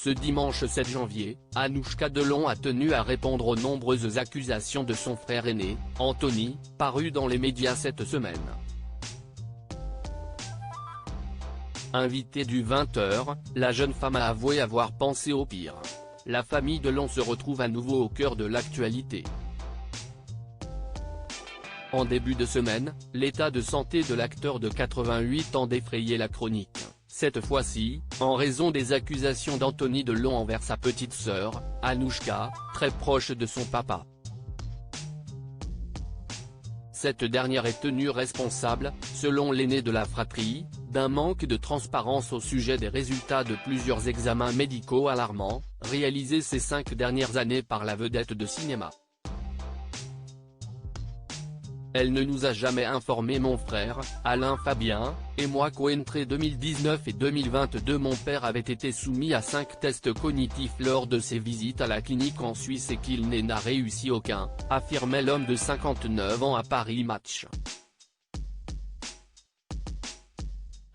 Ce dimanche 7 janvier, Anouchka Delon a tenu à répondre aux nombreuses accusations de son frère aîné, Anthony, parues dans les médias cette semaine. Invitée du 20h, la jeune femme a avoué avoir pensé au pire. La famille Delon se retrouve à nouveau au cœur de l'actualité. En début de semaine, l'état de santé de l'acteur de 88 ans défrayait la chronique. Cette fois-ci, en raison des accusations d'Anthony Delon envers sa petite sœur, Anouchka, très proche de son papa. Cette dernière est tenue responsable, selon l'aîné de la fratrie, d'un manque de transparence au sujet des résultats de plusieurs examens médicaux alarmants, réalisés ces 5 dernières années par la vedette de cinéma. Elle ne nous a jamais informé mon frère, Alain Fabien, et moi qu'entre 2019 et 2022 mon père avait été soumis à 5 tests cognitifs lors de ses visites à la clinique en Suisse et qu'il n'a réussi aucun, affirmait l'homme de 59 ans à Paris Match.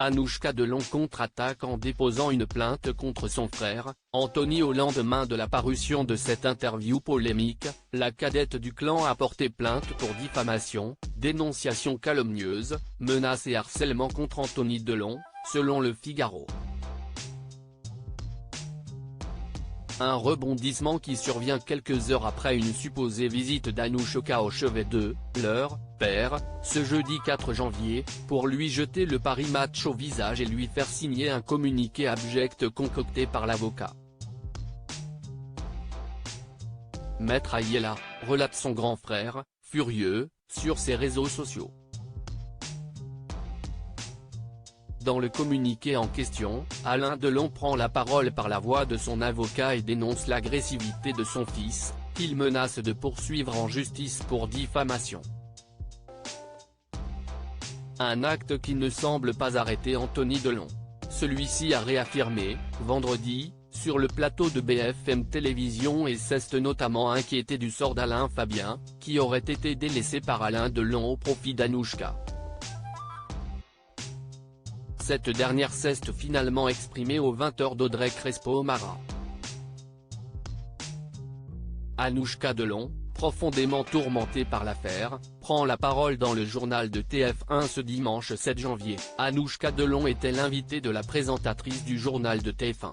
Anouchka Delon contre-attaque en déposant une plainte contre son frère, Anthony au lendemain de la parution de cette interview polémique. La cadette du clan a porté plainte pour diffamation, dénonciation calomnieuse, menaces et harcèlement contre Anthony Delon, selon Le Figaro. Un rebondissement qui survient quelques heures après une supposée visite d'Anouchka au chevet de leur père, ce jeudi 4 janvier, pour lui jeter le Paris Match au visage et lui faire signer un communiqué abject concocté par l'avocat. Maître Ayala, relate son grand frère, furieux, sur ses réseaux sociaux. Dans le communiqué en question, Alain Delon prend la parole par la voix de son avocat et dénonce l'agressivité de son fils, qu'il menace de poursuivre en justice pour diffamation. Un acte qui ne semble pas arrêter Anthony Delon. Celui-ci a réaffirmé, vendredi, sur le plateau de BFM Télévision et s'est notamment inquiété du sort d'Alain Fabien, qui aurait été délaissé par Alain Delon au profit d'Anouchka. Cette dernière s'est finalement exprimée aux 20h d'Audrey Crespo-Mara. Anouchka Delon, profondément tourmentée par l'affaire, prend la parole dans le journal de TF1 ce dimanche 7 janvier. Anouchka Delon était l'invitée de la présentatrice du journal de TF1.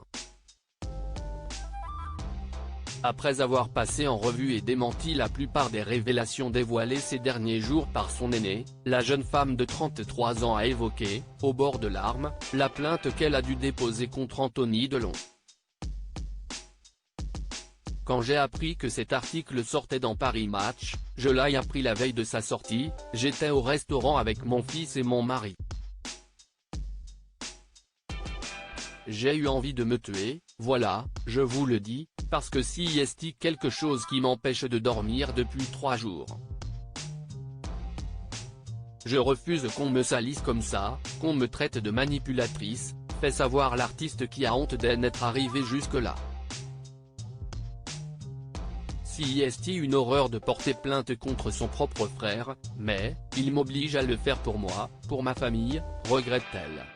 Après avoir passé en revue et démenti la plupart des révélations dévoilées ces derniers jours par son aîné, la jeune femme de 33 ans a évoqué, au bord de larmes, la plainte qu'elle a dû déposer contre Anthony Delon. Quand j'ai appris que cet article sortait dans Paris Match, je l'ai appris la veille de sa sortie, j'étais au restaurant avec mon fils et mon mari. J'ai eu envie de me tuer, voilà, je vous le dis, parce que si y est quelque chose qui m'empêche de dormir depuis 3 jours. Je refuse qu'on me salisse comme ça, qu'on me traite de manipulatrice, fait savoir l'artiste qui a honte d'en être arrivé jusque-là. Si y est une horreur de porter plainte contre son propre frère, mais, il m'oblige à le faire pour moi, pour ma famille, regrette-t-elle.